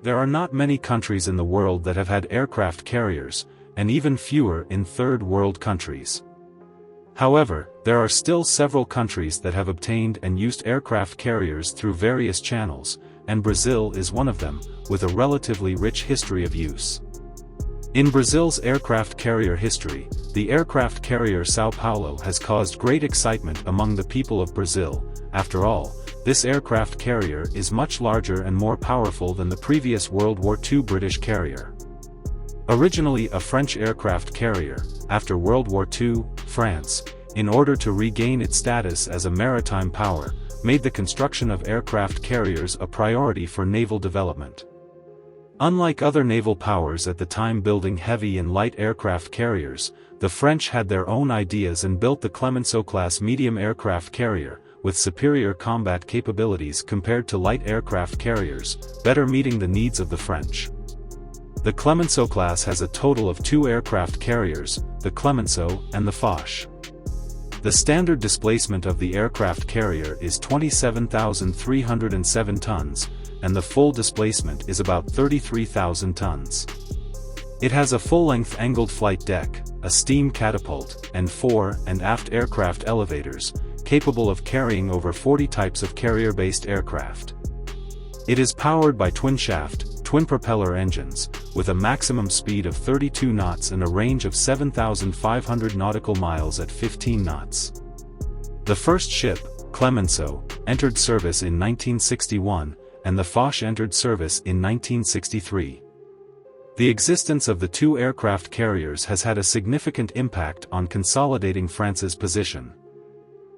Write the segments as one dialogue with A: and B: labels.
A: There are not many countries in the world that have had aircraft carriers, and even fewer in third world countries. However, there are still several countries that have obtained and used aircraft carriers through various channels, and Brazil is one of them, with a relatively rich history of use. In Brazil's aircraft carrier history, the aircraft carrier São Paulo has caused great excitement among the people of Brazil. After all, this aircraft carrier is much larger and more powerful than the previous World War II British carrier. Originally a French aircraft carrier, after World War II, France, in order to regain its status as a maritime power, made the construction of aircraft carriers a priority for naval development. Unlike other naval powers at the time building heavy and light aircraft carriers, the French had their own ideas and built the Clémenceau-Class medium aircraft carrier, with superior combat capabilities compared to light aircraft carriers, better meeting the needs of the French. The Clémenceau-Class has a total of 2 aircraft carriers, the Clémenceau and the Foch. The standard displacement of the aircraft carrier is 27,307 tons, and the full displacement is about 33,000 tons. It has a full-length angled flight deck, a steam catapult, and fore and aft aircraft elevators, capable of carrying over 40 types of carrier-based aircraft. It is powered by twin-shaft, twin-propeller engines, with a maximum speed of 32 knots and a range of 7,500 nautical miles at 15 knots. The first ship, Clémenceau, entered service in 1961, and the Foch entered service in 1963. The existence of the 2 aircraft carriers has had a significant impact on consolidating France's position.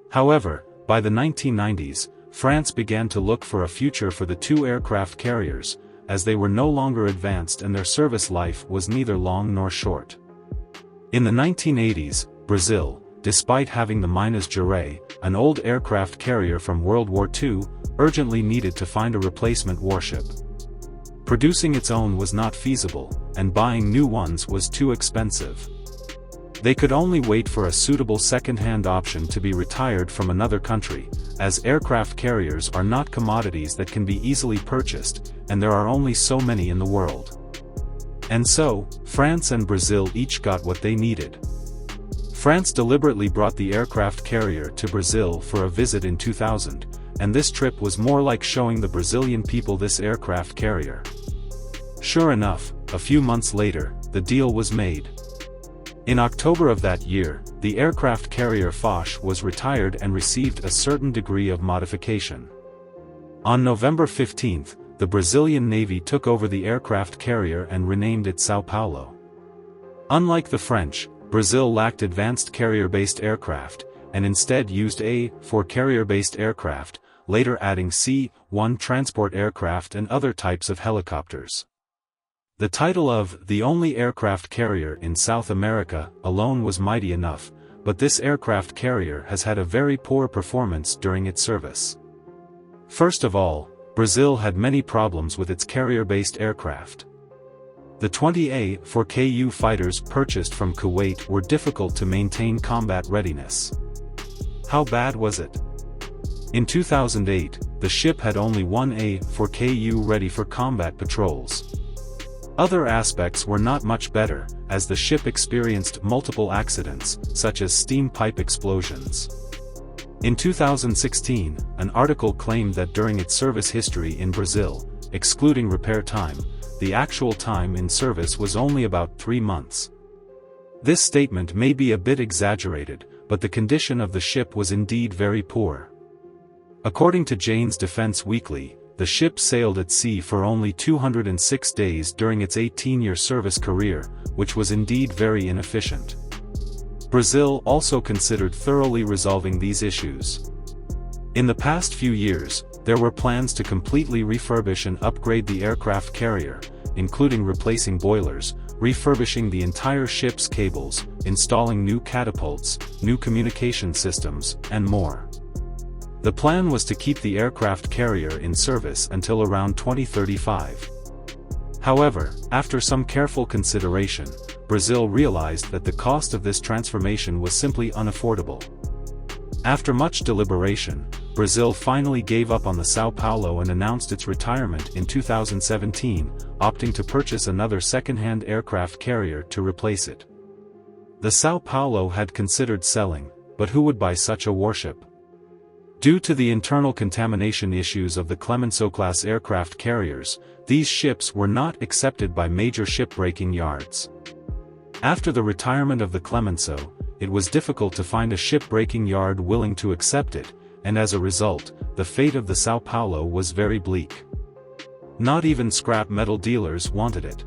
A: However, by the 1990s, France began to look for a future for the 2 aircraft carriers, as they were no longer advanced and their service life was neither long nor short. In the 1980s, Brazil, despite having the Minas Gerais, an old aircraft carrier from World War II, urgently needed to find a replacement warship. Producing its own was not feasible, and buying new ones was too expensive. They could only wait for a suitable second-hand option to be retired from another country, as aircraft carriers are not commodities that can be easily purchased, and there are only so many in the world. And so, France and Brazil each got what they needed. France deliberately brought the aircraft carrier to Brazil for a visit in 2000, and this trip was more like showing the Brazilian people this aircraft carrier. Sure enough, a few months later, the deal was made. In October of that year, the aircraft carrier Foch was retired and received a certain degree of modification. On November 15, the Brazilian Navy took over the aircraft carrier and renamed it São Paulo. Unlike the French, Brazil lacked advanced carrier-based aircraft, and instead used A-4 carrier-based aircraft, later adding C-1 transport aircraft and other types of helicopters. The title of the only aircraft carrier in South America alone was mighty enough, but this aircraft carrier has had a very poor performance during its service. First of all, Brazil had many problems with its carrier-based aircraft. The 20 A-4Ku fighters purchased from Kuwait were difficult to maintain combat readiness. How bad was it? In 2008, the ship had only 1 A-4Ku ready for combat patrols. Other aspects were not much better, as the ship experienced multiple accidents, such as steam pipe explosions. In 2016, an article claimed that during its service history in Brazil, excluding repair time, the actual time in service was only about 3 months. This statement may be a bit exaggerated, but the condition of the ship was indeed very poor. According to Jane's Defense Weekly, the ship sailed at sea for only 206 days during its 18-year service career, which was indeed very inefficient. Brazil also considered thoroughly resolving these issues. In the past few years, there were plans to completely refurbish and upgrade the aircraft carrier, including replacing boilers, refurbishing the entire ship's cables, installing new catapults, new communication systems, and more. The plan was to keep the aircraft carrier in service until around 2035. However, after some careful consideration, Brazil realized that the cost of this transformation was simply unaffordable. After much deliberation, Brazil finally gave up on the São Paulo and announced its retirement in 2017, opting to purchase another second-hand aircraft carrier to replace it. The São Paulo had considered selling, but who would buy such a warship? Due to the internal contamination issues of the Clémenceau-Class aircraft carriers, these ships were not accepted by major shipbreaking yards. After the retirement of the Clémenceau, it was difficult to find a shipbreaking yard willing to accept it, and as a result, the fate of the São Paulo was very bleak. Not even scrap metal dealers wanted it.